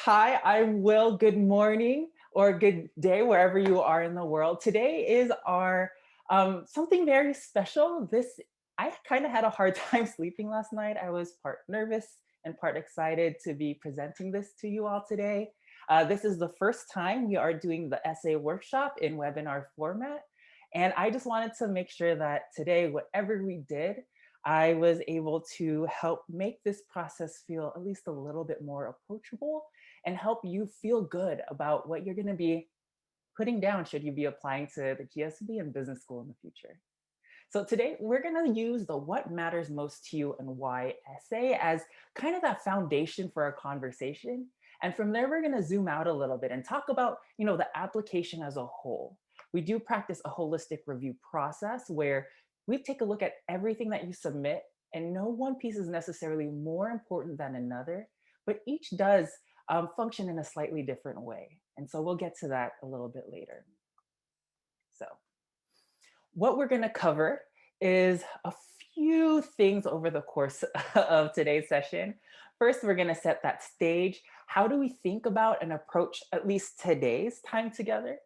Hi, I'm Will. Good morning or good day, wherever you are in the world. Today is our something very special. I kind of had a hard time sleeping last night. I was part nervous and part excited to be presenting this to you all today. This is the first time we are doing the essay workshop in webinar format. And I just wanted to make sure that today, whatever we did, I was able to help make this process feel at least a little bit more approachable and help you feel good about what you're going to be putting down should you be applying to the GSB and business school in the future. So today we're going to use the what matters most to you and why essay as kind of that foundation for our conversation. And from there, we're going to zoom out a little bit and talk about, the application as a whole. We do practice a holistic review process where we take a look at everything that you submit, and no one piece is necessarily more important than another, but each does function in a slightly different way. And so we'll get to that a little bit later. So what we're going to cover is a few things over the course of today's session. First, we're going to set that stage. How do we think about and approach at least today's time together?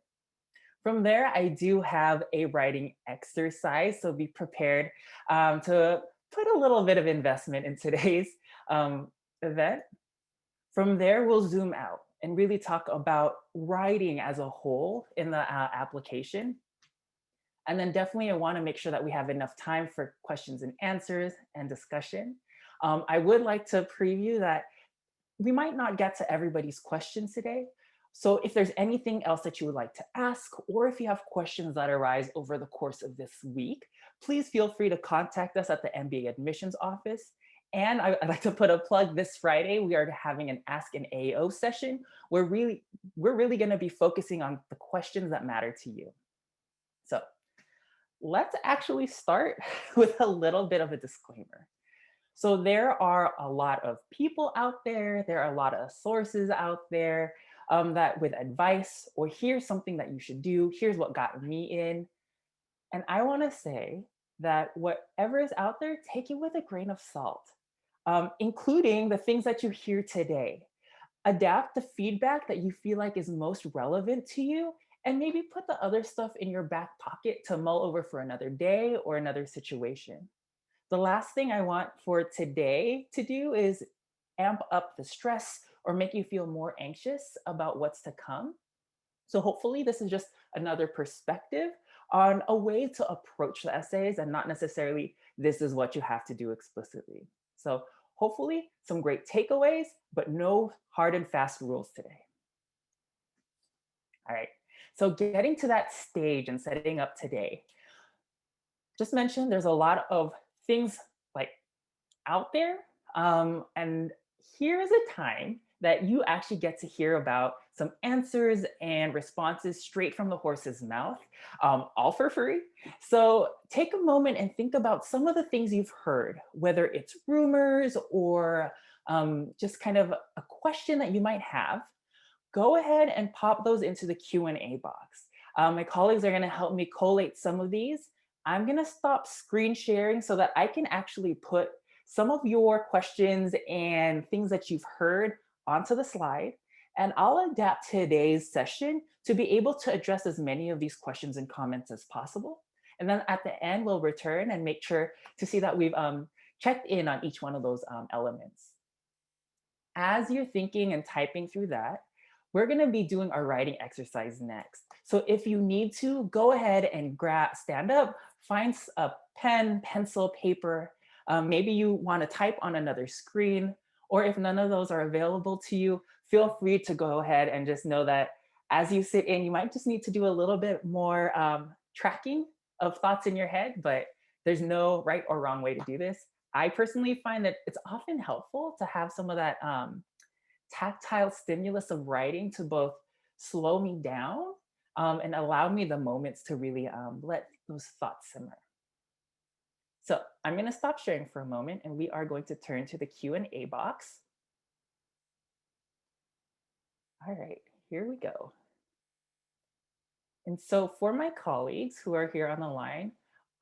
From there, I do have a writing exercise, so be prepared to put a little bit of investment in today's event. From there, we'll zoom out and really talk about writing as a whole in the application. And then definitely I want to make sure that we have enough time for questions and answers and discussion. I would like to preview that we might not get to everybody's questions today. So if there's anything else that you would like to ask, or if you have questions that arise over the course of this week, please feel free to contact us at the MBA admissions office. And I'd like to put a plug. This Friday, we are having an Ask an AO session where we're really going to be focusing on the questions that matter to you. So let's actually start with a little bit of a disclaimer. So there are a lot of people out there, there are a lot of sources out there that with advice or here's something that you should do, here's what got me in. And I want to say that whatever is out there, take it with a grain of salt, including the things that you hear today. Adapt the feedback that you feel like is most relevant to you, and maybe put the other stuff in your back pocket to mull over for another day or another situation. The last thing I want for today to do is amp up the stress or make you feel more anxious about what's to come. So hopefully this is just another perspective on a way to approach the essays and not necessarily this is what you have to do explicitly. So hopefully some great takeaways, but no hard and fast rules today. All right, so getting to that stage and setting up today, just mentioned there's a lot of things like out there. And here's a time that you actually get to hear about some answers and responses straight from the horse's mouth, all for free. So take a moment and think about some of the things you've heard, whether it's rumors or just kind of a question that you might have. Go ahead and pop those into the Q&A box. My colleagues are going to help me collate some of these. I'm going to stop screen sharing so that I can actually put some of your questions and things that you've heard onto the slide. And I'll adapt today's session to be able to address as many of these questions and comments as possible. And then at the end, we'll return and make sure to see that we've checked in on each one of those elements. As you're thinking and typing through that, we're going to be doing our writing exercise next. So if you need to, go ahead and stand up, find a pen, pencil, paper. Maybe you want to type on another screen, or if none of those are available to you, feel free to go ahead and just know that as you sit in, you might just need to do a little bit more tracking of thoughts in your head, but there's no right or wrong way to do this. I personally find that it's often helpful to have some of that tactile stimulus of writing to both slow me down and allow me the moments to really let those thoughts simmer. So I'm going to stop sharing for a moment and we are going to turn to the Q&A box. All right, here we go. And so for my colleagues who are here on the line,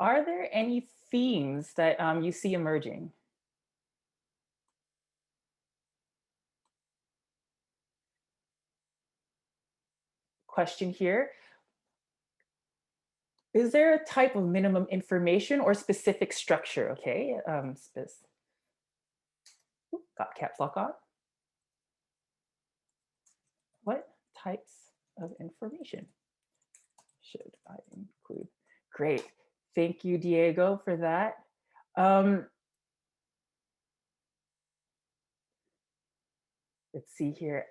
are there any themes that you see emerging? question here. Is there a type of minimum information or specific structure? Okay, got caps lock on. What types of information should I include? Great. Thank you, Diego, for that. Um, let's see here.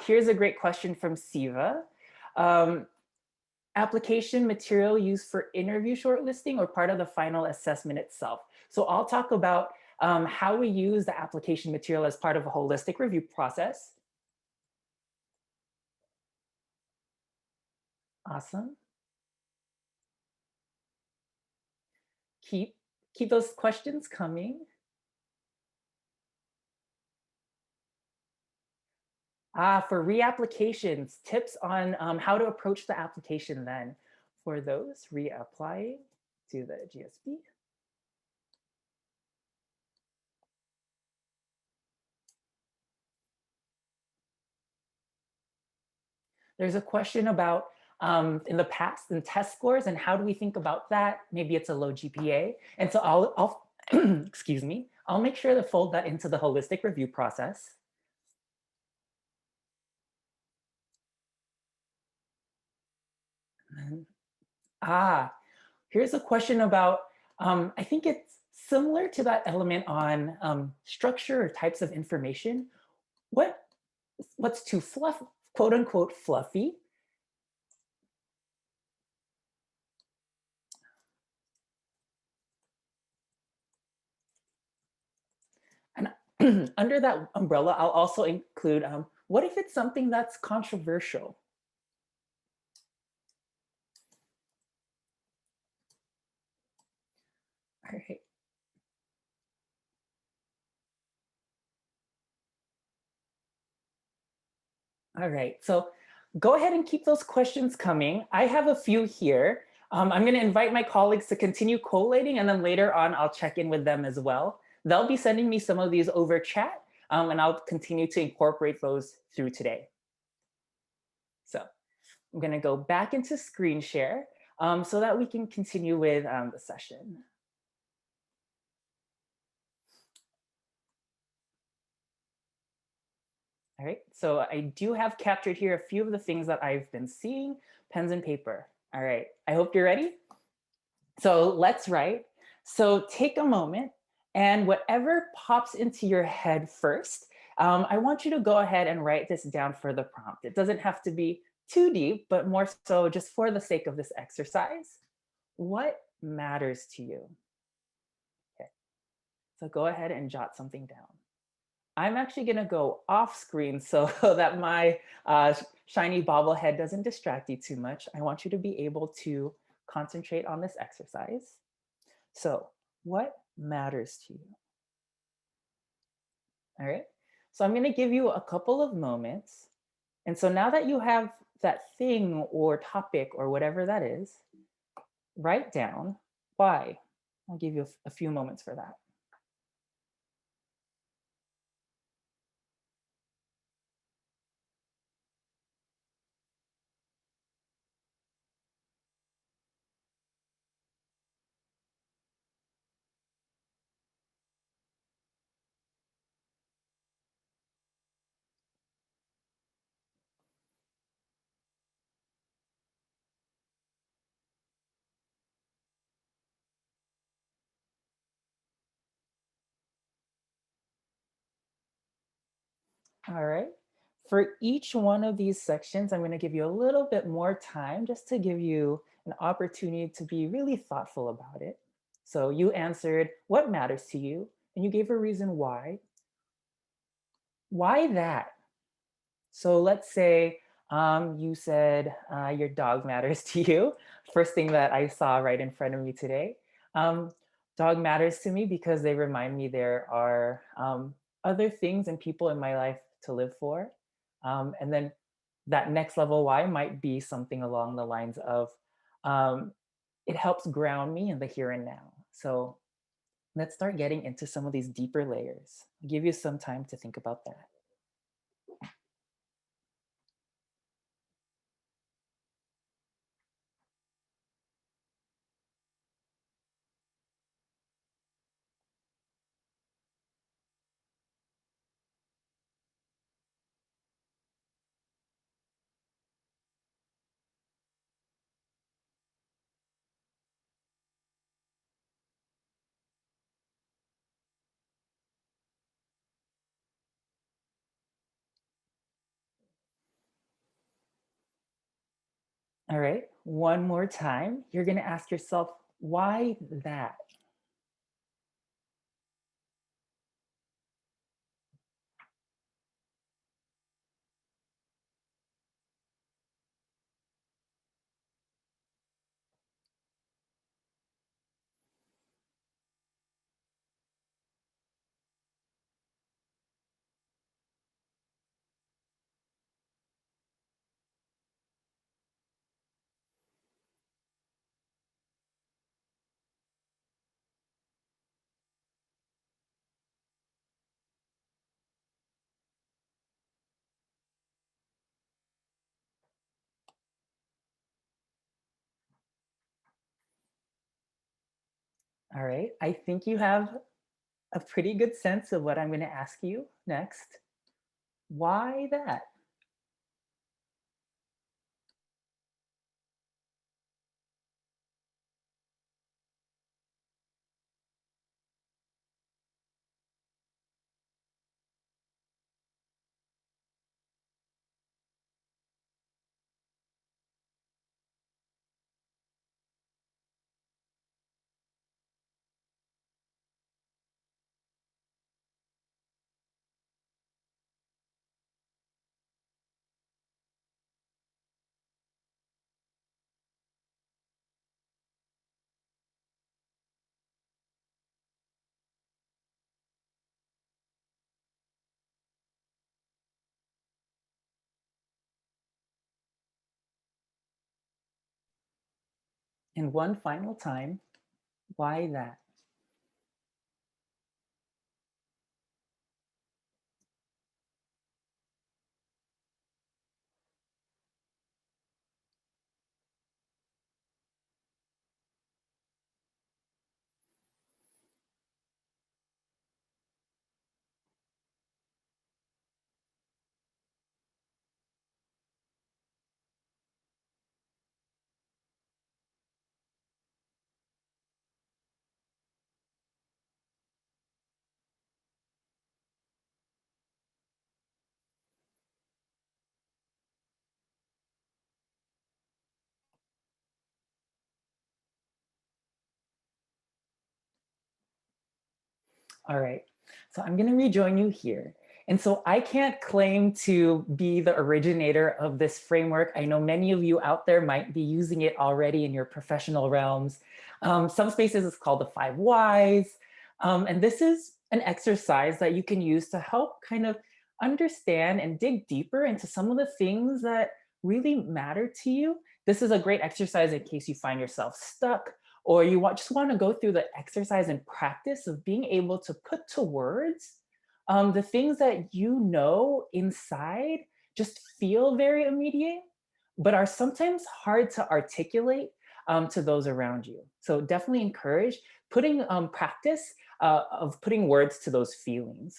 Here's a great question from Siva. Um, Application material used for interview shortlisting or part of the final assessment itself. So I'll talk about how we use the application material as part of a holistic review process. Awesome. Keep those questions coming. For reapplications, tips on how to approach the application then. For those reapplying to the GSB. There's a question about in the past and test scores and how do we think about that? Maybe it's a low GPA. And so I'll excuse me, I'll make sure to fold that into the holistic review process. And, here's a question about, I think it's similar to that element on structure or types of information. What's too quote unquote fluffy? And under that umbrella, I'll also include, what if it's something that's controversial? All right. All right, so go ahead and keep those questions coming. I have a few here. I'm going to invite my colleagues to continue collating, and then later on, I'll check in with them as well. They'll be sending me some of these over chat, and I'll continue to incorporate those through today. So I'm going to go back into screen share so that we can continue with the session. All right, so I do have captured here a few of the things that I've been seeing, pens and paper. All right, I hope you're ready. So let's write. So take a moment and whatever pops into your head first, I want you to go ahead and write this down for the prompt. It doesn't have to be too deep, but more so just for the sake of this exercise. What matters to you? Okay, so go ahead and jot something down. I'm actually going to go off screen so that my shiny bobblehead doesn't distract you too much. I want you to be able to concentrate on this exercise. So what matters to you? All right. So I'm going to give you a couple of moments. And so now that you have that thing or topic or whatever that is, write down why. I'll give you a few moments for that. All right. For each one of these sections, I'm going to give you a little bit more time just to give you an opportunity to be really thoughtful about it. So you answered what matters to you, and you gave a reason why. Why that? So let's say you said your dog matters to you. First thing that I saw right in front of me today. Dog matters to me because they remind me there are other things and people in my life to live for. And then that next level why might be something along the lines of um, it helps ground me in the here and now. So let's start getting into some of these deeper layers. I'll give you some time to think about that. All right, one more time. You're going to ask yourself, why that? All right, I think you have a pretty good sense of what I'm going to ask you next. Why that? And one final time, why that? All right. So I'm going to rejoin you here. And so I can't claim to be the originator of this framework. I know many of you out there might be using it already in your professional realms. Some spaces it's called the five whys. And this is an exercise that you can use to help kind of understand and dig deeper into some of the things that really matter to you. This is a great exercise in case you find yourself stuck or you just want to go through the exercise and practice of being able to put to words the things that you know inside just feel very immediate, but are sometimes hard to articulate to those around you. So definitely encourage putting practice of putting words to those feelings.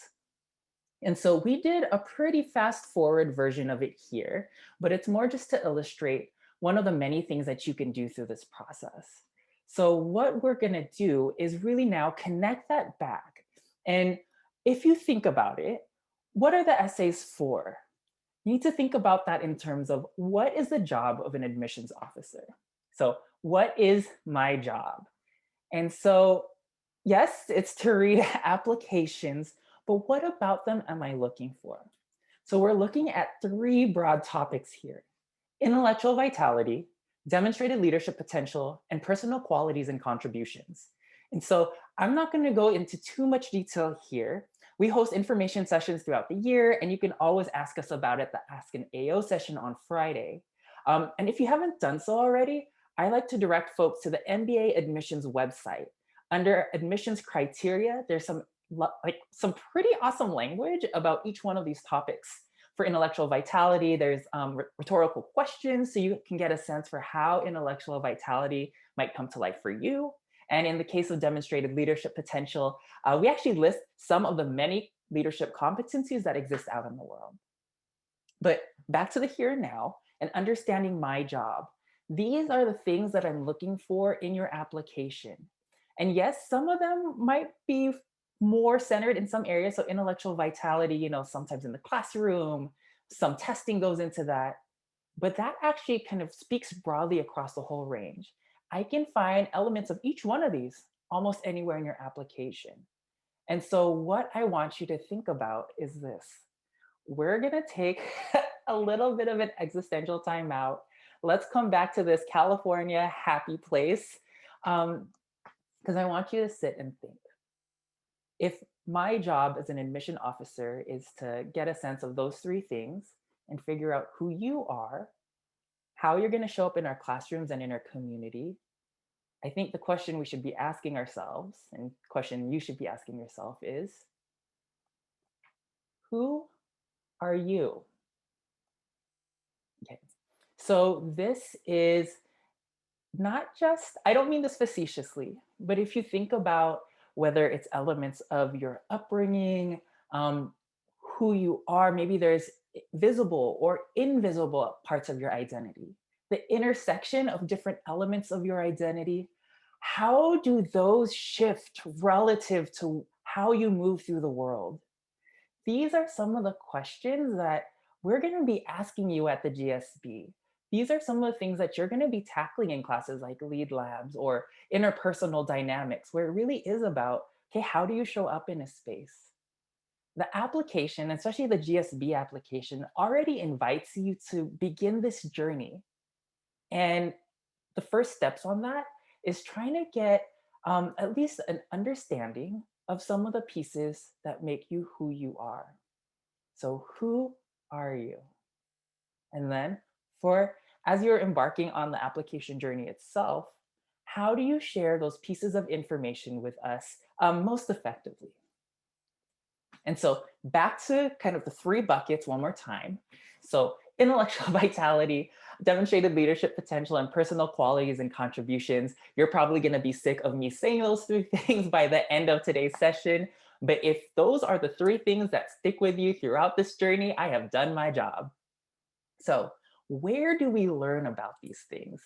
And so we did a pretty fast forward version of it here, but it's more just to illustrate one of the many things that you can do through this process. So what we're gonna do is really now connect that back. And if you think about it, what are the essays for? You need to think about that in terms of what is the job of an admissions officer? So what is my job? And so, yes, it's to read applications, but what about them am I looking for? So, we're looking at three broad topics here: intellectual vitality, demonstrated leadership potential, and personal qualities and contributions. And so, I'm not going to go into too much detail here. We host information sessions throughout the year, and you can always ask us about it, the Ask an AO session on Friday. And if you haven't done so already, I like to direct folks to the MBA admissions website. Under admissions criteria, there's some pretty awesome language about each one of these topics. For intellectual vitality, there's rhetorical questions so you can get a sense for how intellectual vitality might come to life for you. And in the case of demonstrated leadership potential, we actually list some of the many leadership competencies that exist out in the world. But back to the here and now and understanding my job. These are the things that I'm looking for in your application. And yes, some of them might be more centered in some areas. So intellectual vitality, sometimes in the classroom, some testing goes into that. but that actually kind of speaks broadly across the whole range. I can find elements of each one of these almost anywhere in your application. And so, what I want you to think about is this: we're going to take a little bit of an existential time out. Let's come back to this California happy place, because I want you to sit and think. If my job as an admission officer is to get a sense of those three things and figure out who you are, how you're going to show up in our classrooms and in our community, I think the question we should be asking ourselves, and question you should be asking yourself, is who are you? Okay. So this is not just, I don't mean this facetiously, but if you think about whether it's elements of your upbringing, um, who you are, maybe there's visible or invisible parts of your identity, the intersection of different elements of your identity, how do those shift relative to how you move through the world? These are some of the questions that we're going to be asking you at the GSB. These are some of the things that you're going to be tackling in classes like lead labs or interpersonal dynamics, where it really is about, okay, how do you show up in a space? The application, especially the GSB application, already invites you to begin this journey. And the first steps on that is trying to get at least an understanding of some of the pieces that make you who you are. So, who are you? And then, for as you're embarking on the application journey itself, how do you share those pieces of information with us most effectively? And so back to kind of the three buckets one more time. So intellectual vitality, demonstrated leadership potential, and personal qualities and contributions. You're probably going to be sick of me saying those three things by the end of today's session. But if those are the three things that stick with you throughout this journey, I have done my job. So where do we learn about these things?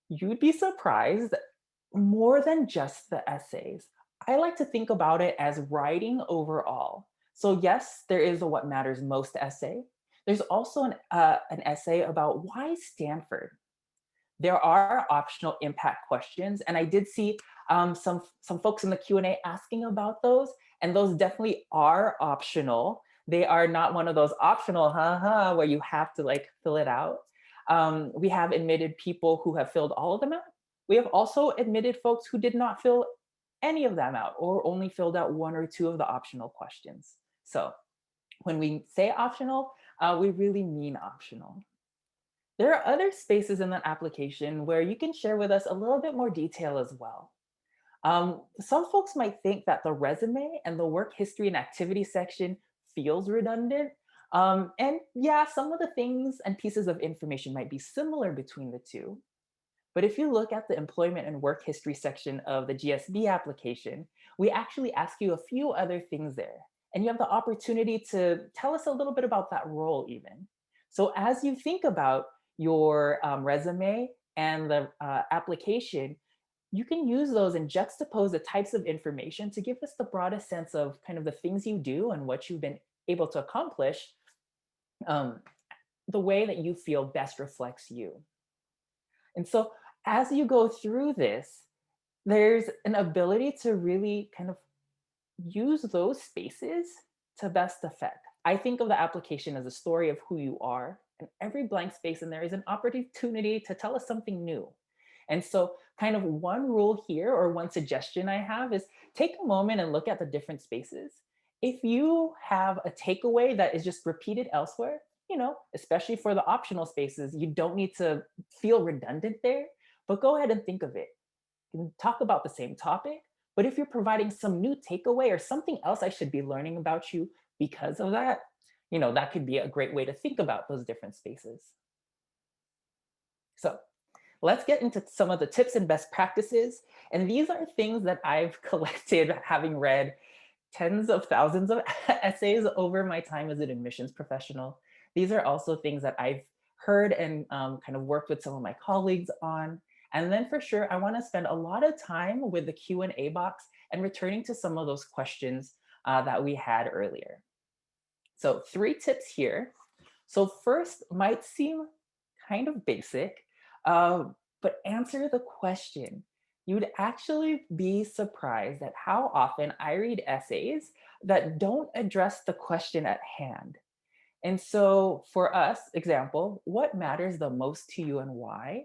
You'd be surprised, more than just the essays. I like to think about it as writing overall. So yes, there is a what matters most essay. There's also an essay about why Stanford. There are optional impact questions, and I did see some folks in the Q&A asking about those, and those definitely are optional. They are not one of those optional, haha, where you have to like fill it out. We have admitted people who have filled all of them out. We have also admitted folks who did not fill any of them out or only filled out one or two of the optional questions. So when we say optional, we really mean optional. There are other spaces in that application where you can share with us a little bit more detail as well. Some folks might think that the resume and the work history and activity section feels redundant. And yeah, some of the things and pieces of information might be similar between the two. But if you look at the employment and work history section of the GSB application, we actually ask you a few other things there. And you have the opportunity to tell us a little bit about that role even. So as you think about your resume and the application, you can use those and juxtapose the types of information to give us the broadest sense of kind of the things you do and what you've been able to accomplish, um, the way that you feel best reflects you. And so as you go through this, there's an ability to really kind of use those spaces to best effect. I think of the application as a story of who you are, and every blank space in there is an opportunity to tell us something new. And so, kind of one rule here, or one suggestion I have, is take a moment and look at the different spaces. If you have a takeaway that is just repeated elsewhere, especially for the optional spaces, you don't need to feel redundant there, but go ahead and think of it. You can talk about the same topic, but if you're providing some new takeaway or something else I should be learning about you because of that, that could be a great way to think about those different spaces. So let's get into some of the tips and best practices. And these are things that I've collected having read tens of thousands of essays over my time as an admissions professional. These are also things that I've heard and kind of worked with some of my colleagues on. And then for sure, I want to spend a lot of time with the Q&A box and returning to some of those questions that we had earlier. So 3 tips here. So first might seem kind of basic, uh, but answer the question. You'd actually be surprised at how often I read essays that don't address the question at hand. And so, for us, example, what matters the most to you and why?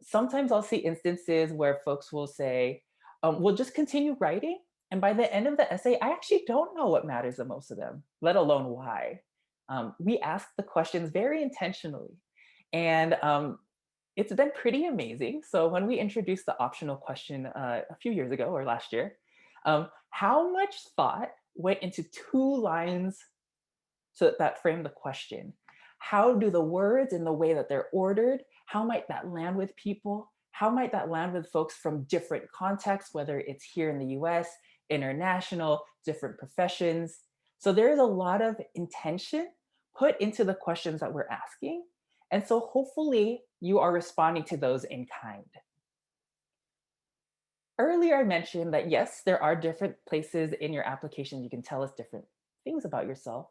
Sometimes I'll see instances where folks will say, we'll just continue writing. And by the end of the essay, I actually don't know what matters the most to them, let alone why. We ask the questions very intentionally. And it's been pretty amazing. So, when we introduced the optional question a few years ago or last year, how much thought went into 2 lines so that frame the question? How do the words and the way that they're ordered, how might that land with people? How might that land with folks from different contexts, whether it's here in the US, international, different professions? So there's a lot of intention put into the questions that we're asking. And so hopefully you are responding to those in kind. Earlier, I mentioned that yes, there are different places in your application you can tell us different things about yourself.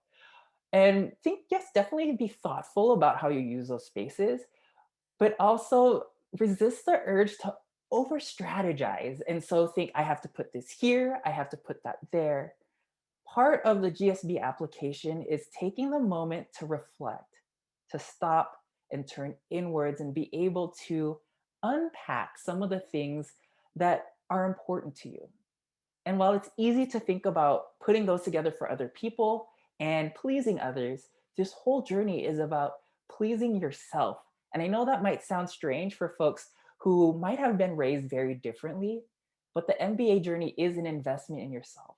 And think, yes, definitely be thoughtful about how you use those spaces, but also resist the urge to over strategize. And so think, I have to put this here, I have to put that there. Part of the GSB application is taking the moment to reflect, to stop and turn inwards and be able to unpack some of the things that are important to you. And while it's easy to think about putting those together for other people and pleasing others, this whole journey is about pleasing yourself. And I know that might sound strange for folks who might have been raised very differently, but the MBA journey is an investment in yourself.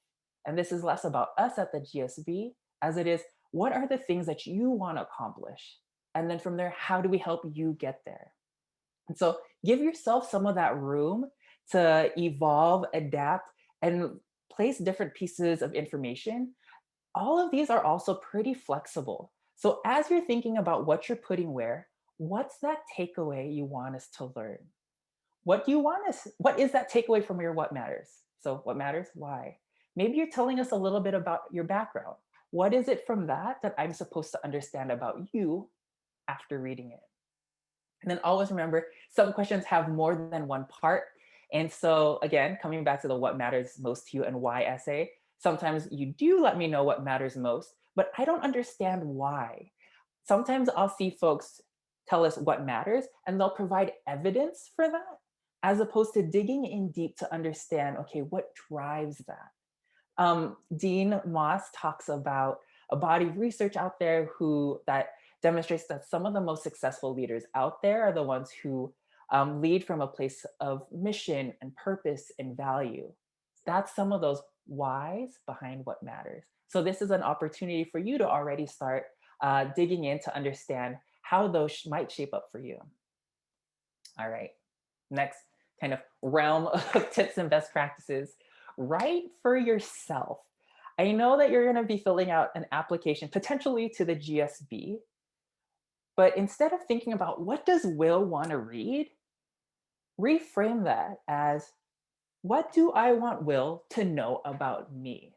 And this is less about us at the GSB as it is what are the things that you want to accomplish? And then from there, how do we help you get there? And so give yourself some of that room to evolve, adapt, and place different pieces of information. All of these are also pretty flexible. So as you're thinking about what you're putting where, what's that takeaway you want us to learn? What do you want us? What is that takeaway from your what matters? So what matters? Why? Maybe you're telling us a little bit about your background. What is it from that that I'm supposed to understand about you after reading it? And then always remember, some questions have more than one part. And so, again, coming back to the what matters most to you and why essay, sometimes you do let me know what matters most, but I don't understand why. Sometimes I'll see folks tell us what matters and they'll provide evidence for that, as opposed to digging in deep to understand, okay, what drives that? Dean Moss talks about a body of research out there who that demonstrates that some of the most successful leaders out there are the ones who lead from a place of mission and purpose and value. That's some of those whys behind what matters. So this is an opportunity for you to already start digging in to understand how those might shape up for you. All right, next kind of realm of tips and best practices. Write for yourself. I know that you're going to be filling out an application potentially to the GSB, but instead of thinking about what does Will want to read, reframe that as what do I want Will to know about me?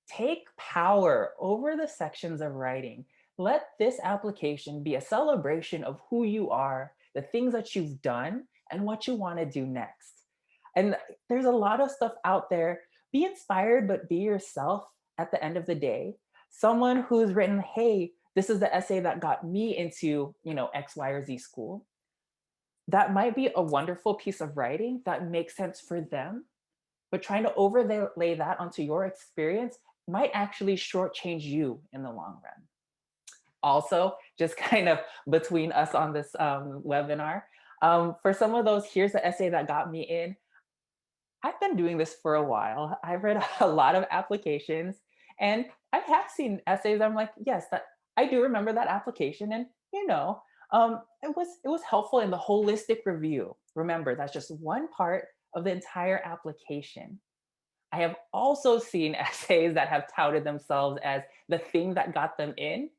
Take power over the sections of writing. Let this application be a celebration of who you are, the things that you've done, and what you want to do next. And there's a lot of stuff out there. Be inspired, but be yourself at the end of the day. Someone who's written, hey, this is the essay that got me into, X, Y, or Z school. That might be a wonderful piece of writing that makes sense for them, but trying to overlay that onto your experience might actually shortchange you in the long run. Also, just kind of between us on this webinar, for some of those, here's the essay that got me in. I've been doing this for a while. I've read a lot of applications and I have seen essays. I'm like, yes, that I do remember that application. And it was helpful in the holistic review. Remember, that's just one part of the entire application. I have also seen essays that have touted themselves as the thing that got them in.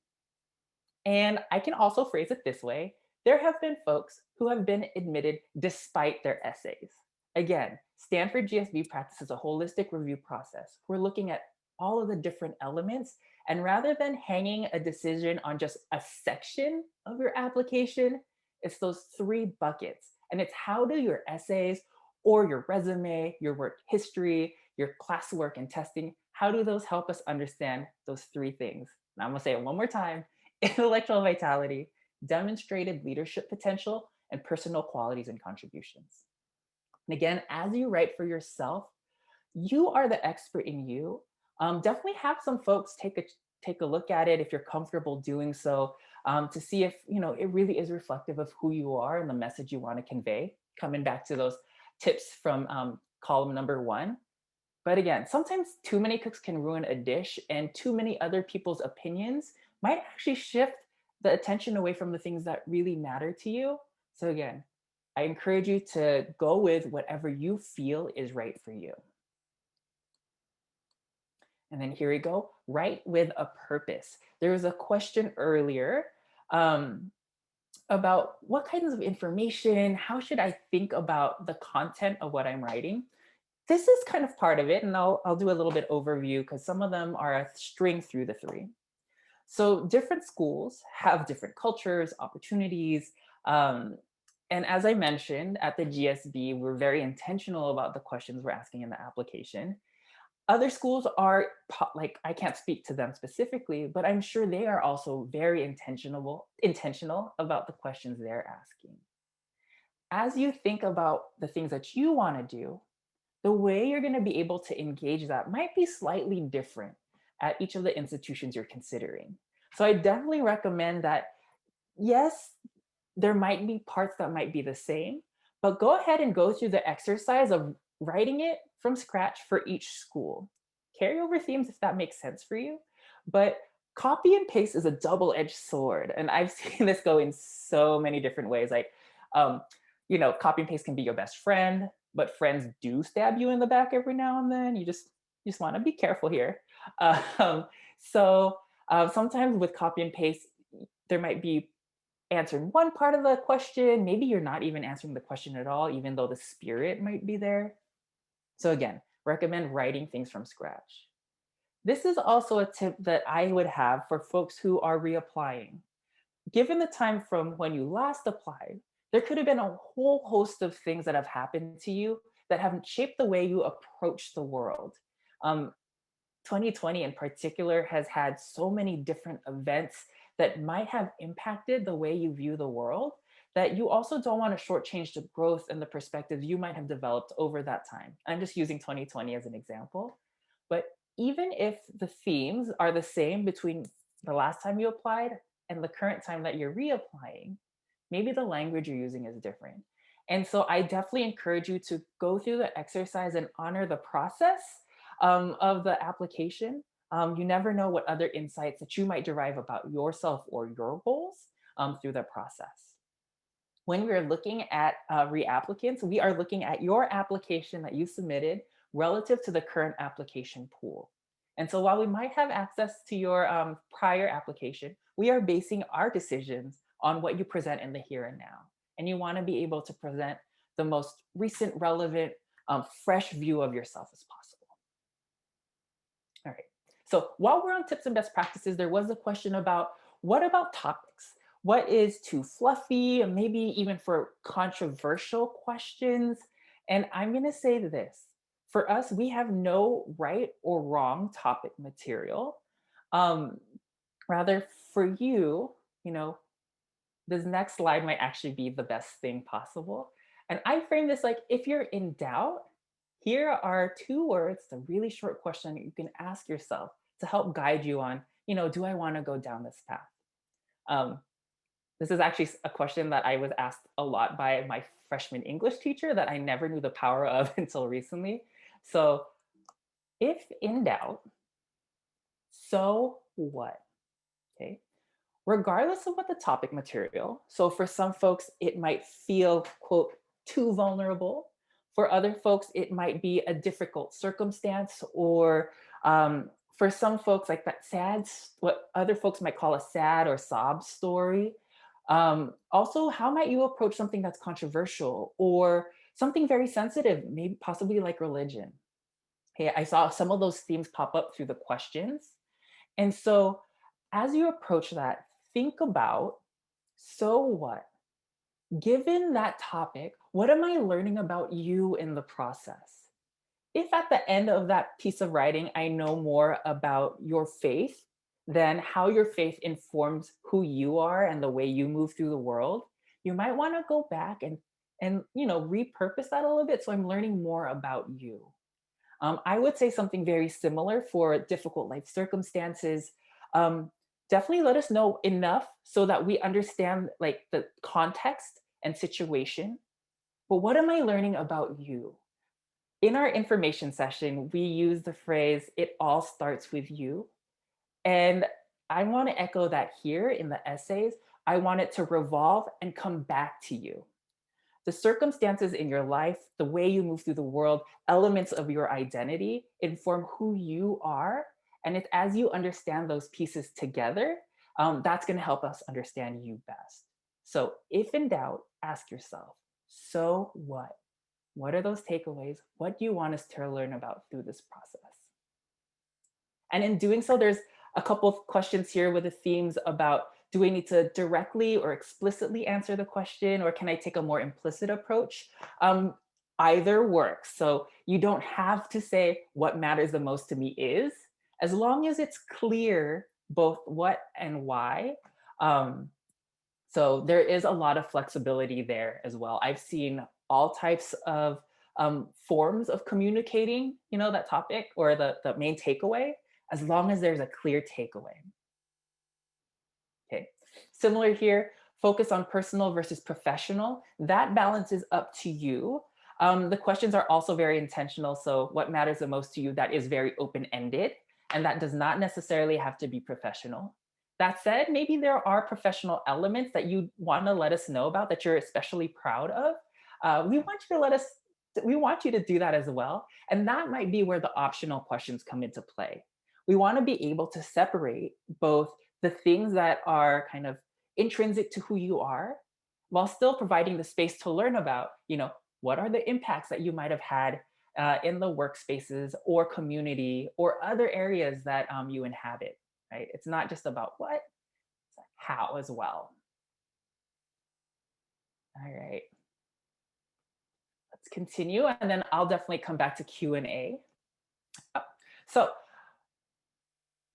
And I can also phrase it this way. There have been folks who have been admitted despite their essays. Again, Stanford GSB practices a holistic review process. We're looking at all of the different elements. And rather than hanging a decision on just a section of your application, It's those three buckets. And it's how do your essays or your resume, your work history, your classwork and testing, how do those help us understand those three things? And I'm gonna say it one more time: intellectual vitality, demonstrated leadership potential, and personal qualities and contributions. And again, as you write for yourself, you are the expert in you. Definitely have some folks take a look at it if you're comfortable doing so, to see if it really is reflective of who you are and the message you want to convey. Coming back to those tips from column number one. But again, sometimes too many cooks can ruin a dish, and too many other people's opinions might actually shift the attention away from the things that really matter to you. So again, I encourage you to go with whatever you feel is right for you. And then here we go, write with a purpose. There was a question earlier um, about what kinds of information, how should I think about the content of what I'm writing? This is kind of part of it, and I'll do a little bit overview because some of them are a string through the three. So different schools have different cultures, opportunities, um, and as I mentioned at the GSB, we're very intentional about the questions we're asking in the application. Other schools are like, I can't speak to them specifically, but I'm sure they are also very intentional about the questions they're asking. As you think about the things that you want to do, the way you're going to be able to engage that might be slightly different at each of the institutions you're considering. So I definitely recommend that, yes, there might be parts that might be the same, but go ahead and go through the exercise of writing it from scratch for each school. Carry over themes if that makes sense for you, but copy and paste is a double-edged sword, and I've seen this go in so many different ways. Like, um, copy and paste can be your best friend, but friends do stab you in the back every now and then. You just want to be careful here. So sometimes with copy and paste, there might be answered one part of the question. Maybe you're not even answering the question at all, even though the spirit might be there. So again, recommend writing things from scratch. This is also a tip that I would have for folks who are reapplying. Given the time from when you last applied, there could have been a whole host of things that have happened to you that have shaped the way you approach the world. Um, 2020 in particular has had so many different events that might have impacted the way you view the world, that you also don't want to shortchange the growth and the perspectives you might have developed over that time. I'm just using 2020 as an example. But even if the themes are the same between the last time you applied and the current time that you're reapplying, maybe the language you're using is different. And so I definitely encourage you to go through the exercise and honor the process of the application. You never know what other insights that you might derive about yourself or your goals through the process. When we're looking at reapplicants, we are looking at your application that you submitted relative to the current application pool. And so while we might have access to your prior application, we are basing our decisions on what you present in the here and now. And you want to be able to present the most recent, relevant, fresh view of yourself as possible. All right. So while we're on tips and best practices, there was a question about what about topics? What is too fluffy, and maybe even for controversial questions? And I'm going to say this, for us, we have no right or wrong topic material. Um, Rather, for you, you know, this next slide might actually be the best thing possible. And I frame this like, if you're in doubt, here are two words, a really short question that you can ask yourself to help guide you on, do I want to go down this path? Um, this is actually a question that I was asked a lot by my freshman English teacher that I never knew the power of until recently. So, if in doubt, so what? Okay. Regardless of what the topic material, so for some folks, it might feel, quote, too vulnerable. For other folks, it might be a difficult circumstance, or for some folks, like that sad, what other folks might call a sad or sob story. Also, how might you approach something that's controversial or something very sensitive, maybe possibly like religion? Okay, I saw some of those themes pop up through the questions. And so as you approach that, think about, so what? Given that topic, what am I learning about you in the process? If at the end of that piece of writing, I know more about your faith, then how your faith informs who you are and the way you move through the world, you might want to go back and repurpose that a little bit. So I'm learning more about you. I would say something very similar for difficult life circumstances. Um, Definitely let us know enough so that we understand like the context and situation. But what am I learning about you? In our information session, we use the phrase, it all starts with you. And I want to echo that here in the essays. I want it to revolve and come back to you. The circumstances in your life, the way you move through the world, elements of your identity inform who you are. And it's as you understand those pieces together, that's going to help us understand you best. So, if in doubt, ask yourself, so what? What are those takeaways? What do you want us to learn about through this process? And in doing so, there's a couple of questions here with the themes about, do we need to directly or explicitly answer the question, or can I take a more implicit approach? Either works. So you don't have to say what matters the most to me is, as long as it's clear both what and why. Um, so there is a lot of flexibility there as well. I've seen all types of forms of communicating, that topic or the main takeaway, as long as there's a clear takeaway. Okay. Similar here, focus on personal versus professional. That balance is up to you. The questions are also very intentional. So, what matters the most to you? That is very open ended. And that does not necessarily have to be professional. That said, maybe there are professional elements that you want to let us know about that you're especially proud of. We want you to let us, we want you to do that as well. And that might be where the optional questions come into play. We want to be able to separate both the things that are kind of intrinsic to who you are while still providing the space to learn about, what are the impacts that you might have had in the workspaces or community or other areas that you inhabit, right? It's not just about what, it's how as well. All right, let's continue. And then I'll definitely come back to Q&A. Oh, so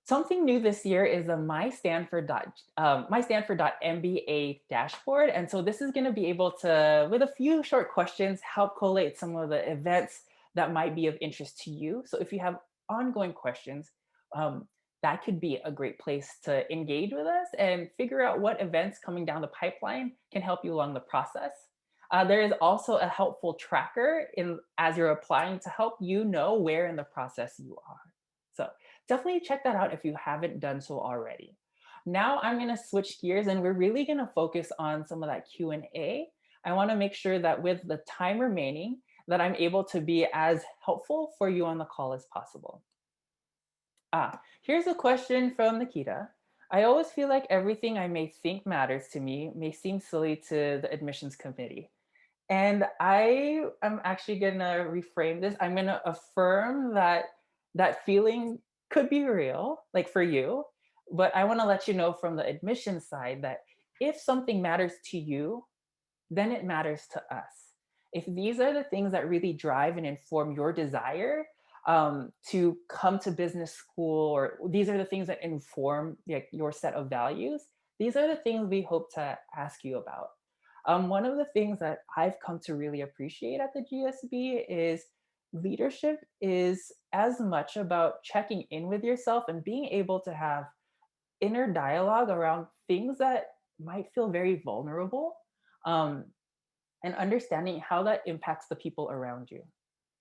something new this year is the My Stanford MBA Dashboard, and so this is going to be able to, with a few short questions, help collate some of the events that might be of interest to you. So if you have ongoing questions, that could be a great place to engage with us and figure out what events coming down the pipeline can help you along the process. There is also a helpful tracker in as you're applying to help you know where in the process you are. So definitely check that out if you haven't done so already. Now I'm going to switch gears and we're really going to focus on some of that Q&A. I want to make sure that with the time remaining that I'm able to be as helpful for you on the call as possible. Here's a question from Nikita. I always feel like everything I may think matters to me may seem silly to the admissions committee. And I am actually going to reframe this. I'm going to affirm that that feeling could be real, like for you. But I want to let you know from the admission side that if something matters to you, then it matters to us. If these are the things that really drive and inform your desire to come to business school, or these are the things that inform like, your set of values, these are the things we hope to ask you about. One of the things that I've come to really appreciate at the GSB is leadership is as much about checking in with yourself and being able to have inner dialogue around things that might feel very vulnerable, um, and understanding how that impacts the people around you,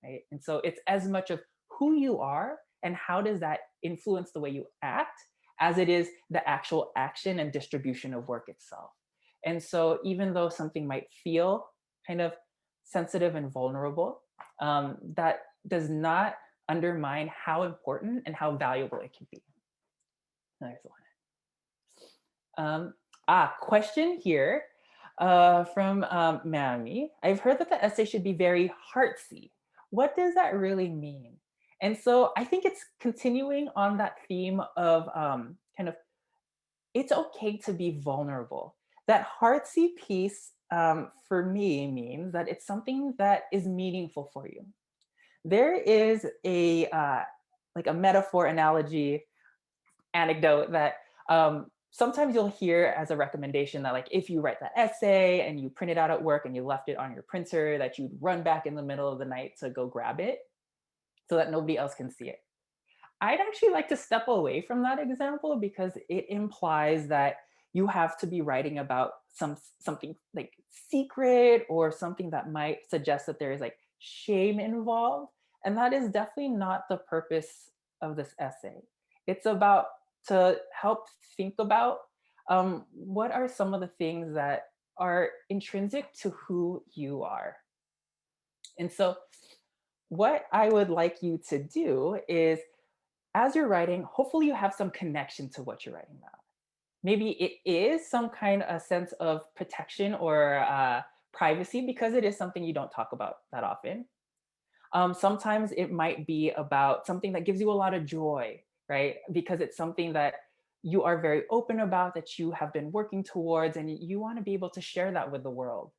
right? And so it's as much of who you are and how does that influence the way you act as it is the actual action and distribution of work itself. And so even though something might feel kind of sensitive and vulnerable, that does not undermine how important and how valuable it can be. There's one. Question here from Mammy. I've heard that the essay should be very heartsy. What does that really mean? And so I think it's continuing on that theme of kind of it's okay to be vulnerable. That heartsy piece for me means that it's something that is meaningful for you. There is a like a metaphor, analogy, anecdote that sometimes you'll hear as a recommendation that like if you write that essay and you print it out at work and you left it on your printer, that you'd run back in the middle of the night to go grab it so that nobody else can see it. I'd actually like to step away from that example because it implies that you have to be writing about something like secret or something that might suggest that there is like shame involved, and that is definitely not the purpose of this essay. It's about to help think about what are some of the things that are intrinsic to who you are. And so what I would like you to do is, as you're writing, hopefully you have some connection to what you're writing about. Maybe it is some kind of sense of protection or privacy because it is something you don't talk about that often. Sometimes it might be about something that gives you a lot of joy, right? Because it's something that you are very open about, that you have been working towards, and you want to be able to share that with the world.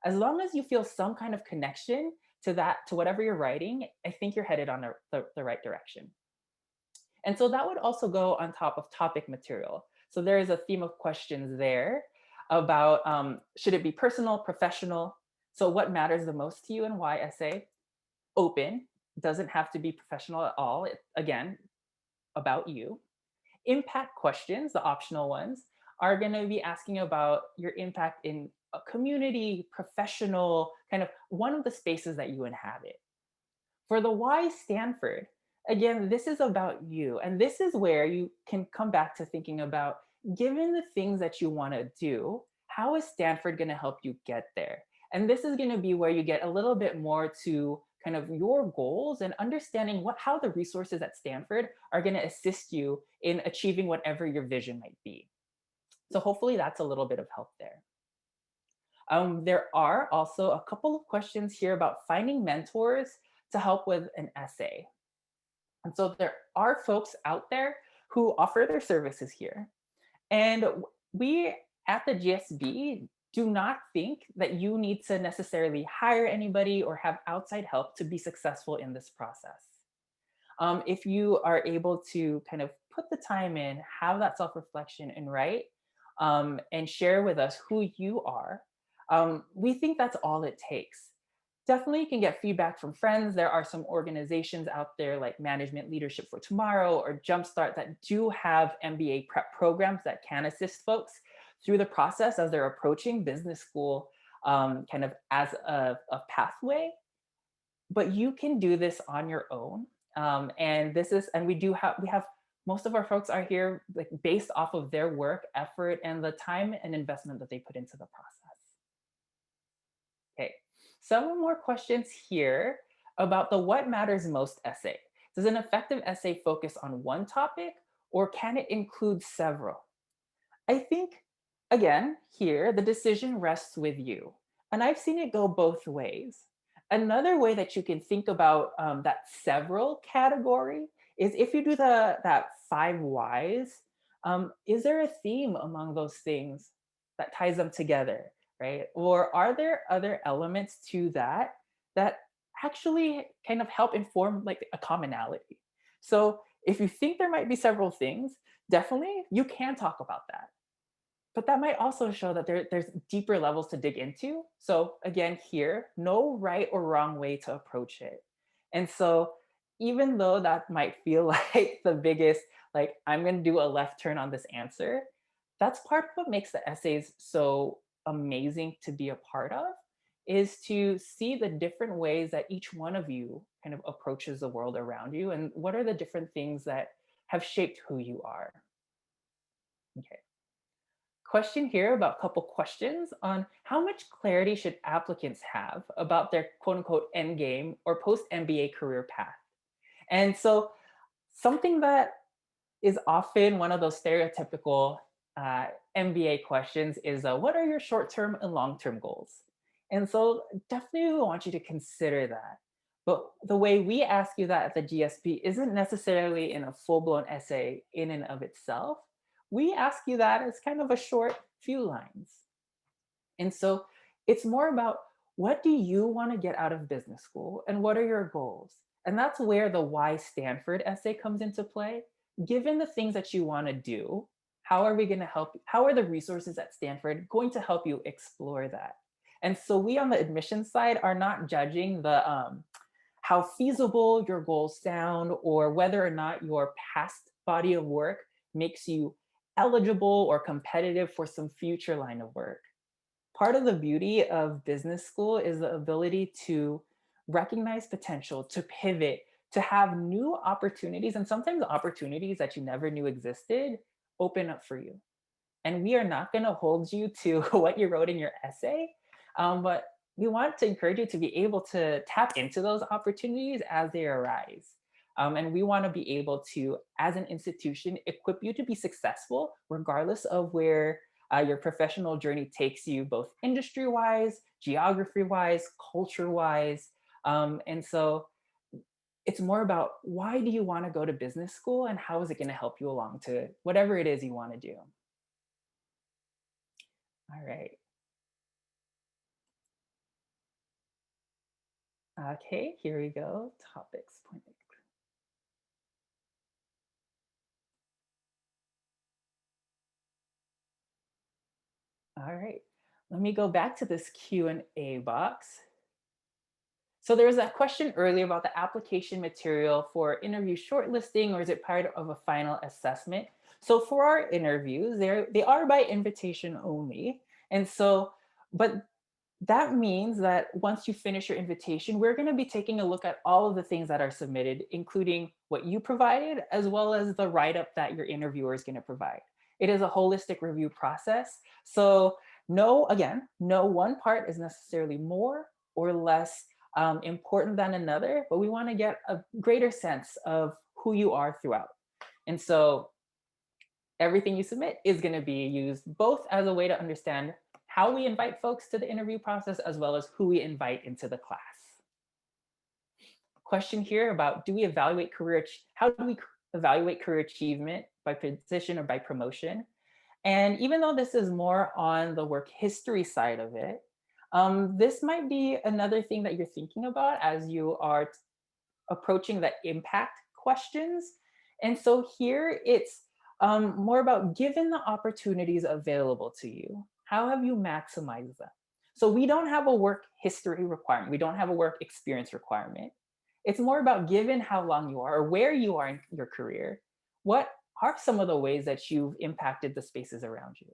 As long as you feel some kind of connection to that, to whatever you're writing, I think you're headed on the right direction. And so that would also go on top of topic material. So there is a theme of questions there about should it be personal, professional? So what matters the most to you and why essay? Open, doesn't have to be professional at all. Again, about you. Impact questions, the optional ones, are going to be asking about your impact in a community, professional, kind of one of the spaces that you inhabit. For the why Stanford, again, this is about you. And this is where you can come back to thinking about, given the things that you want to do, how is Stanford going to help you get there? And this is going to be where you get a little bit more to kind of your goals and understanding how the resources at Stanford are going to assist you in achieving whatever your vision might be. So hopefully that's a little bit of help there. There are also a couple of questions here about finding mentors to help with an essay. And so there are folks out there who offer their services here. And we at the GSB do not think that you need to necessarily hire anybody or have outside help to be successful in this process. If you are able to kind of put the time in, have that self reflection and write, and share with us who you are, we think that's all it takes. Definitely you can get feedback from friends. There are some organizations out there like Management Leadership for Tomorrow or Jumpstart that do have MBA prep programs that can assist folks through the process as they're approaching business school, kind of as a pathway. But you can do this on your own. And we have most of our folks are here like based off of their work, effort, and the time and investment that they put into the process. Okay, some more questions here about the what matters most essay. Does an effective essay focus on one topic or can it include several? I think, again, here, the decision rests with you. And I've seen it go both ways. Another way that you can think about that several category is if you do that five whys, is there a theme among those things that ties them together, right? Or are there other elements to that that actually kind of help inform like a commonality? So if you think there might be several things, definitely you can talk about that, but that might also show that there's deeper levels to dig into. So again, here, no right or wrong way to approach it. And so even though that might feel like the biggest, like I'm going to do a left turn on this answer, that's part of what makes the essays so amazing to be a part of, is to see the different ways that each one of you kind of approaches the world around you and what are the different things that have shaped who you are. Okay. Question here about a couple questions on how much clarity should applicants have about their quote unquote end game or post MBA career path. And so something that is often one of those stereotypical MBA questions is what are your short-term and long-term goals? And so definitely we want you to consider that. But the way we ask you that at the GSP isn't necessarily in a full-blown essay in and of itself. We ask you that as kind of a short few lines. And so It's more about what do you want to get out of business school and what are your goals? And that's where the why Stanford essay comes into play. Given the things that you want to do, how are we going to help? How are the resources at Stanford going to help you explore that? And so we on the admissions side are not judging the how feasible your goals sound or whether or not your past body of work makes you eligible or competitive for some future line of work. Part of the beauty of business school is the ability to recognize potential, to pivot, to have new opportunities, and sometimes opportunities that you never knew existed open up for you. And we are not going to hold you to what you wrote in your essay, but we want to encourage you to be able to tap into those opportunities as they arise. And we want to be able to, as an institution, equip you to be successful regardless of where your professional journey takes you, both industry wise, geography wise, culture wise. And so it's more about why do you want to go to business school and how is it going to help you along to whatever it is you want to do. All right. Okay, here we go. Topics. All right. Let me go back to this Q&A box. So there was that question earlier about the application material for interview shortlisting, or is it part of a final assessment? So for our interviews, they are by invitation only. And so, but that means that once you finish your invitation, we're going to be taking a look at all of the things that are submitted, including what you provided, as well as the write up that your interviewer is going to provide. It is a holistic review process. So, no, again, no one part is necessarily more or less important than another, but we want to get a greater sense of who you are throughout. And so, everything you submit is going to be used both as a way to understand how we invite folks to the interview process as well as who we invite into the class. Question here about do we evaluate how do we evaluate career achievement by position or by promotion? And even though this is more on the work history side of it, this might be another thing that you're thinking about as you are approaching the impact questions. And so here it's more about given the opportunities available to you, how have you maximized them? So we don't have a work history requirement. We don't have a work experience requirement. It's more about given how long you are or where you are in your career, what are some of the ways that you've impacted the spaces around you?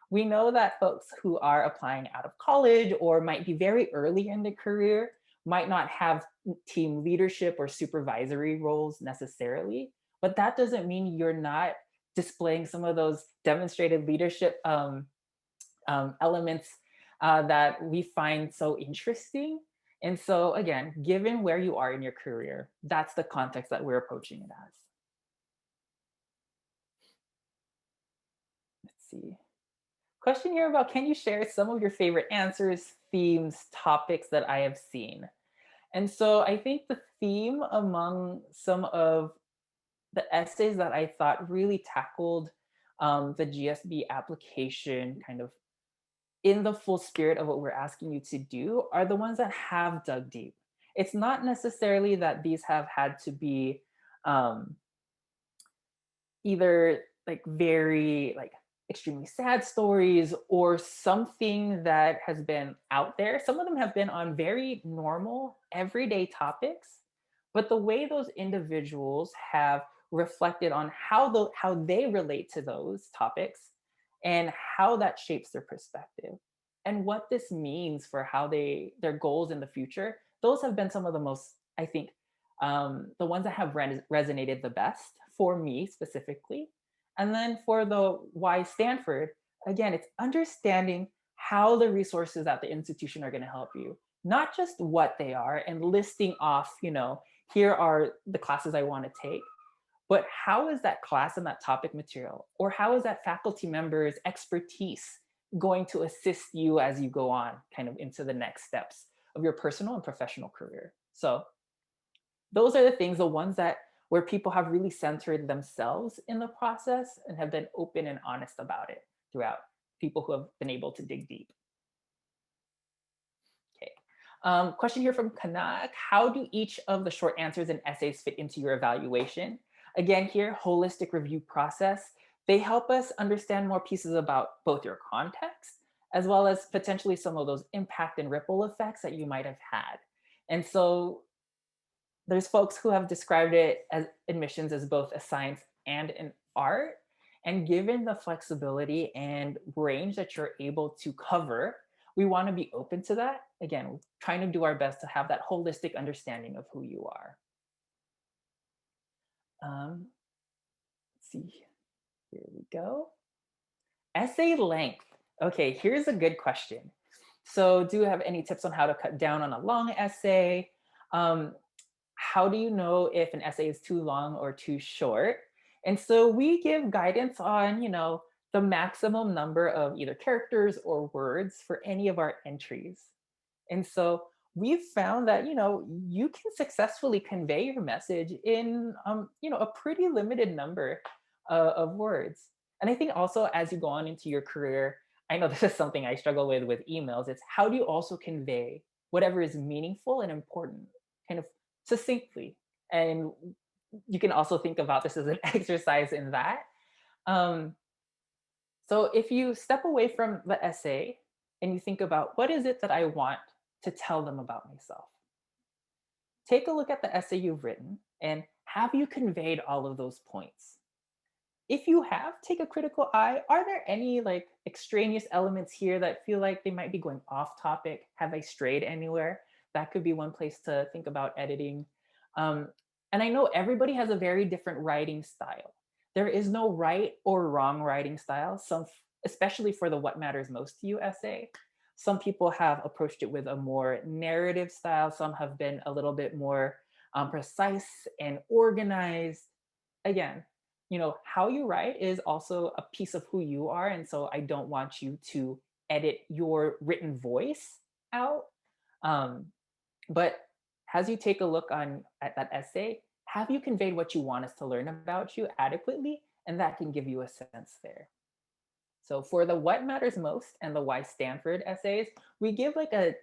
We know that folks who are applying out of college or might be very early in their career might not have team leadership or supervisory roles necessarily, but that doesn't mean you're not displaying some of those demonstrated leadership elements that we find so interesting. And so, again, given where you are in your career, that's the context that we're approaching it as. Let's see. Question here about can you share some of your favorite answers, themes, topics that I have seen? And so I think the theme among some of the essays that I thought really tackled the GSB application kind of in the full spirit of what we're asking you to do are the ones that have dug deep. It's not necessarily that these have had to be um, either like very like extremely sad stories or something that has been out there. Some of them have been on very normal everyday topics, but the way those individuals have reflected on how they relate to those topics and how that shapes their perspective and what this means for how their goals in the future, those have been some of the most, I think, the ones that have resonated the best for me specifically. And then for the why Stanford, again, it's understanding how the resources at the institution are going to help you, not just what they are and listing off, here are the classes I want to take, but how is that class and that topic material, or how is that faculty member's expertise going to assist you as you go on kind of into the next steps of your personal and professional career? So those are the things, the ones that where people have really centered themselves in the process and have been open and honest about it throughout, people who have been able to dig deep. Question here from Kanak. How do each of the short answers and essays fit into your evaluation? Again, here, holistic review process. They help us understand more pieces about both your context as well as potentially some of those impact and ripple effects that you might have had. And so there's folks who have described it as admissions as both a science and an art. And given the flexibility and range that you're able to cover, we want to be open to that. Again, trying to do our best to have that holistic understanding of who you are. Let's see, here we go. Essay length. Okay, here's a good question. So, do you have any tips on how to cut down on a long essay? Um, how do you know if an essay is too long or too short? And so we give guidance on, the maximum number of either characters or words for any of our entries. And so we've found that, you can successfully convey your message in, a pretty limited number of words. And I think also as you go on into your career, I know this is something I struggle with emails. It's how do you also convey whatever is meaningful and important, kind of succinctly. And you can also think about this as an exercise in that. Um, so if you step away from the essay and you think about what is it that I want to tell them about myself, take a look at the essay you've written and have you conveyed all of those points? If you have, take a critical eye. Are there any like extraneous elements here that feel like they might be going off topic? Have I strayed anywhere? That could be one place to think about editing. Um, and I know everybody has a very different writing style. There is no right or wrong writing style. Especially for the "What Matters Most to You" essay, some people have approached it with a more narrative style. Some have been a little bit more precise and organized. Again, how you write is also a piece of who you are. And so I don't want you to edit your written voice out. Um, but as you take a look at that essay, have you conveyed what you want us to learn about you adequately? And that can give you a sense there. So for the "What Matters Most" and the "Why Stanford" essays, we give like a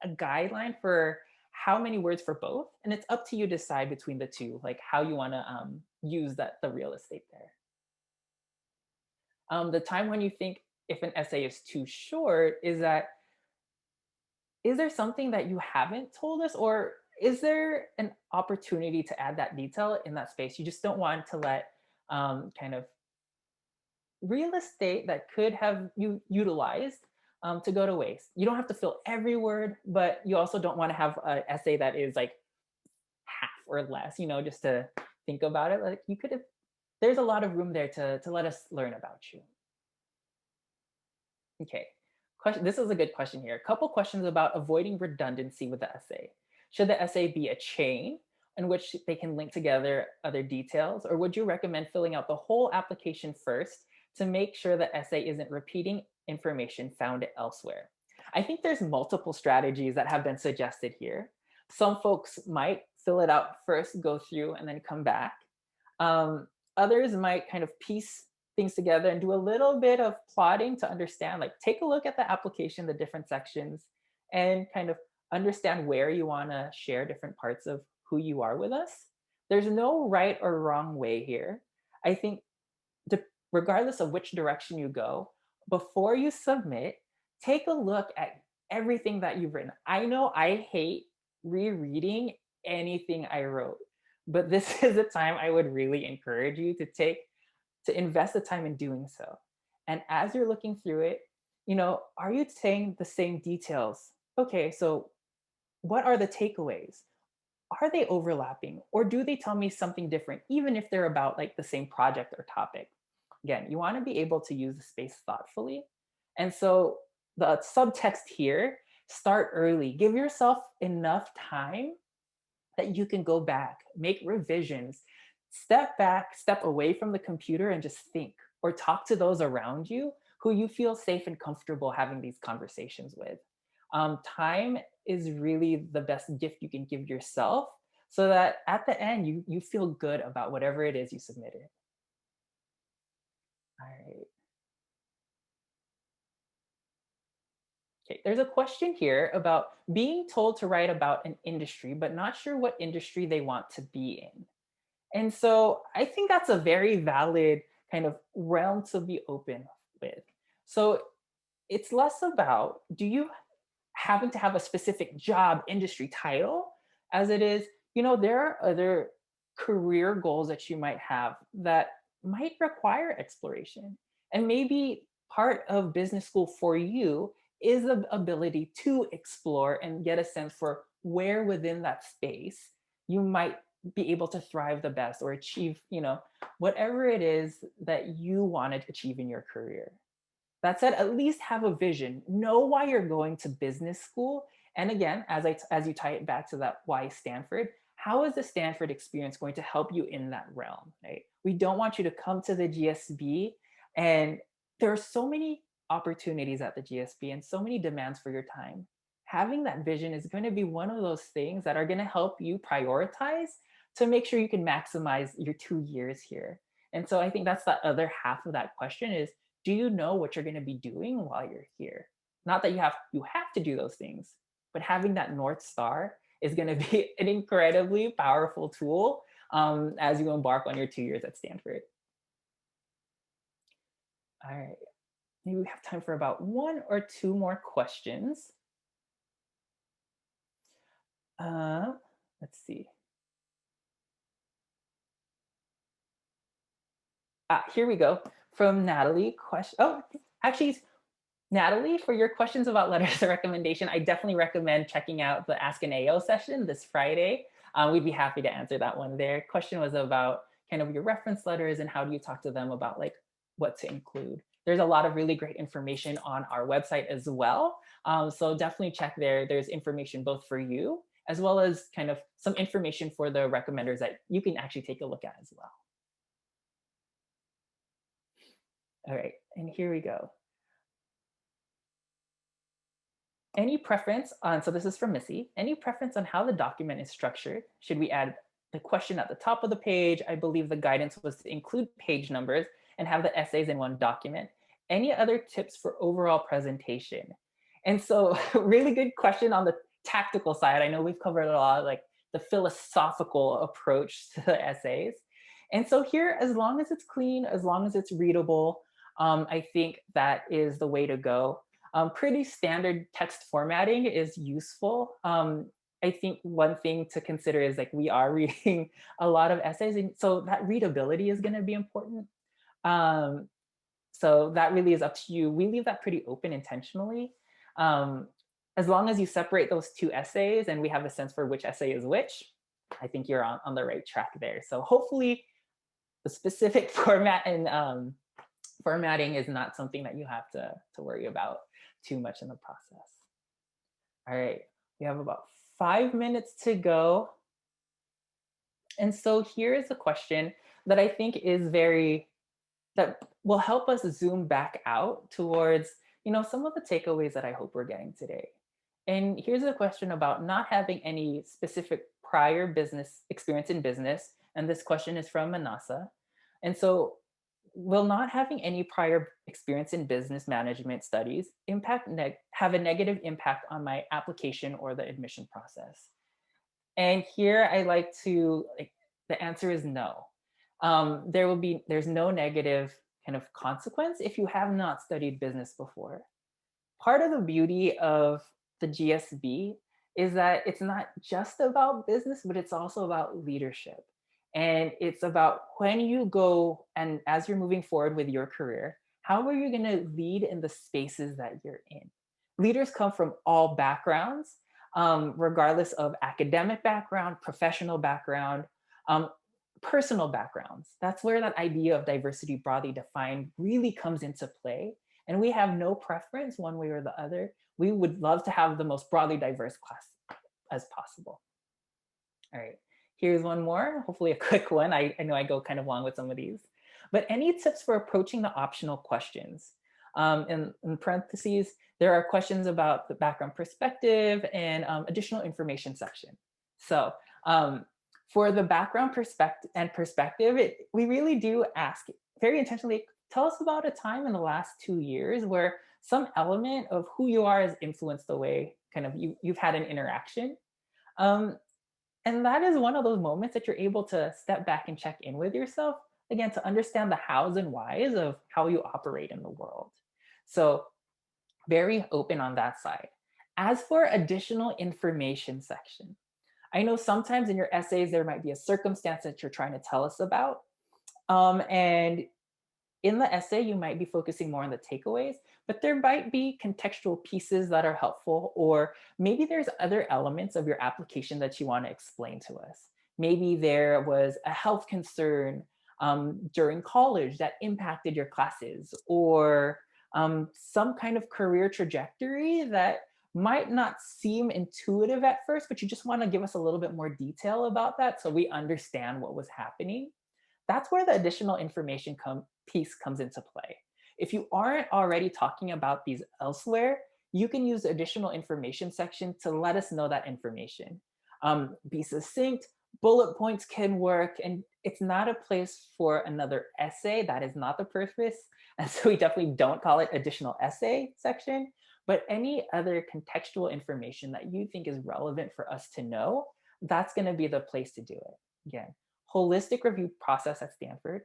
guideline for how many words for both, and it's up to you to decide between the two, like how you want to use the real estate there. The time when you think if an essay is too short is there something that you haven't told us, or is there an opportunity to add that detail in that space? You just don't want to let kind of real estate that could have you utilized to go to waste. You don't have to fill every word, but you also don't want to have an essay that is like half or less, just to think about it. Like you could have, there's a lot of room there to let us learn about you. Okay. Question. This is a good question here. A couple questions about avoiding redundancy with the essay. Should the essay be a chain in which they can link together other details, or would you recommend filling out the whole application first to make sure the essay isn't repeating information found elsewhere? I think there's multiple strategies that have been suggested here. Some folks might fill it out first, go through, and then come back. Um, Others might kind of piece things together and do a little bit of plotting to understand, like take a look at the application, the different sections, and kind of understand where you want to share different parts of who you are with us. There's no right or wrong way here. I think regardless of which direction you go, before you submit, take a look at everything that you've written. I know I hate rereading anything I wrote, but this is a time I would really encourage you to invest the time in doing so. And as you're looking through it, are you saying the same details? Okay, so what are the takeaways? Are they overlapping, or do they tell me something different, even if they're about like the same project or topic? Again, you want to be able to use the space thoughtfully. And so the subtext here, start early. Give yourself enough time that you can go back, make revisions, step back, step away from the computer and just think, or talk to those around you who you feel safe and comfortable having these conversations with. Time is really the best gift you can give yourself so that at the end you feel good about whatever it is you submitted. All right. Okay, right? There's a question here about being told to write about an industry, but not sure what industry they want to be in. And so I think that's a very valid kind of realm to be open with. So it's less about do you having to have a specific job industry title as it is, there are other career goals that you might have that might require exploration. And maybe part of business school for you is the ability to explore and get a sense for where within that space you might be able to thrive the best or achieve, whatever it is that you want to achieve in your career. That said, at least have a vision. Know why you're going to business school. And again, as you tie it back to that why Stanford, how is the Stanford experience going to help you in that realm, right? We don't want you to come to the GSB, and there are so many opportunities at the GSB and so many demands for your time. Having that vision is going to be one of those things that are going to help you prioritize to make sure you can maximize your 2 years here. And so I think that's the other half of that question is, do you know what you're going to be doing while you're here? Not that you have to do those things, but having that North Star is going to be an incredibly powerful tool as you embark on your 2 years at Stanford. All right, maybe we have time for about one or two more questions. Uh, let's see. Here we go. From Natalie. Question. Oh, actually, Natalie, for your questions about letters of recommendation, I definitely recommend checking out the Ask an AO session this Friday. We'd be happy to answer that one there. Question was about kind of your reference letters and how do you talk to them about like what to include. There's a lot of really great information on our website as well. So definitely check there. There's information both for you as well as kind of some information for the recommenders that you can actually take a look at as well. All right, and here we go. Any preference on, so this is from Missy, any preference on how the document is structured? Should we add the question at the top of the page? I believe the guidance was to include page numbers and have the essays in one document. Any other tips for overall presentation? And so really good question on the tactical side. I know we've covered a lot, like the philosophical approach to the essays. And so here, as long as it's clean, as long as it's readable, I think that is the way to go. Pretty standard text formatting is useful. I think one thing to consider is like we are reading a lot of essays, and so that readability is going to be important. Um, so that really is up to you. We leave that pretty open intentionally. Um, as long as you separate those two essays and we have a sense for which essay is which, I think you're on the right track there. So hopefully the specific format and formatting is not something that you have to worry about too much in the process. All right, we have about 5 minutes to go. And so here is a question that I think is that will help us zoom back out towards, some of the takeaways that I hope we're getting today. And here's a question about not having any specific prior business experience in business. And this question is from Manasa. And so, will not having any prior experience in business management studies have a negative impact on my application or the admission process? And here I like to, the answer is no. There's no negative kind of consequence if you have not studied business before. Part of the beauty of the GSB is that it's not just about business, but it's also about leadership. And it's about when you go and as you're moving forward with your career, how are you going to lead in the spaces that you're in? Leaders come from all backgrounds, regardless of academic background, professional background, um, personal backgrounds. That's where that idea of diversity broadly defined really comes into play. And we have no preference one way or the other. We would love to have the most broadly diverse class as possible. All right, here's one more, hopefully a quick one. I know I go kind of long with some of these. But any tips for approaching the optional questions? In parentheses, there are questions about the background perspective and additional information section. So for the background perspective, we really do ask very intentionally, tell us about a time in the last 2 years where some element of who you are has influenced the way kind of you've had an interaction. Um, and that is one of those moments that you're able to step back and check in with yourself again to understand the hows and whys of how you operate in the world. So very open on that side. As for additional information section, I know sometimes in your essays there might be a circumstance that you're trying to tell us about. And in the essay, you might be focusing more on the takeaways, but there might be contextual pieces that are helpful, or maybe there's other elements of your application that you want to explain to us. Maybe there was a health concern during college that impacted your classes, or some kind of career trajectory that might not seem intuitive at first, but you just want to give us a little bit more detail about that so we understand what was happening. That's where the additional information piece comes into play. If you aren't already talking about these elsewhere, you can use the additional information section to let us know that information. Be succinct, bullet points can work, and it's not a place for another essay. That is not the purpose. And so we definitely don't call it additional essay section, but any other contextual information that you think is relevant for us to know, that's going to be the place to do it. Again, holistic review process at Stanford.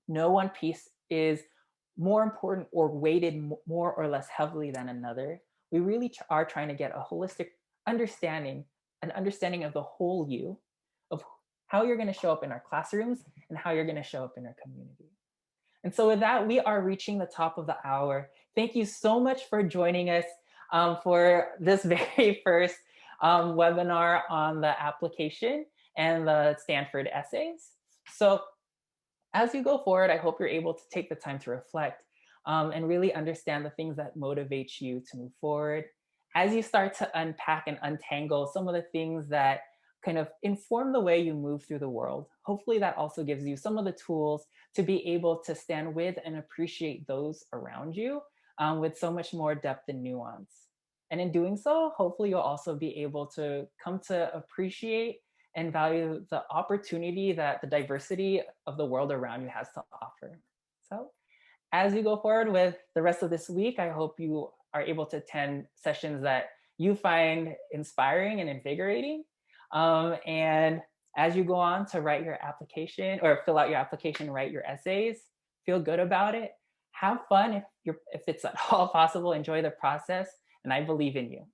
No one piece is more important or weighted more or less heavily than another. We really are trying to get a holistic understanding, an understanding of the whole you, of how you're going to show up in our classrooms and how you're going to show up in our community. And so with that, we are reaching the top of the hour. Thank you so much for joining us for this very first webinar on the application and the Stanford essays. So as you go forward, I hope you're able to take the time to reflect and really understand the things that motivate you to move forward. As you start to unpack and untangle some of the things that kind of inform the way you move through the world, hopefully that also gives you some of the tools to be able to stand with and appreciate those around you with so much more depth and nuance. And in doing so, hopefully you'll also be able to come to appreciate and value the opportunity that the diversity of the world around you has to offer. So as you go forward with the rest of this week, I hope you are able to attend sessions that you find inspiring and invigorating. And as you go on to write your application or fill out your application, write your essays, feel good about it, have fun if it's at all possible, enjoy the process, and I believe in you.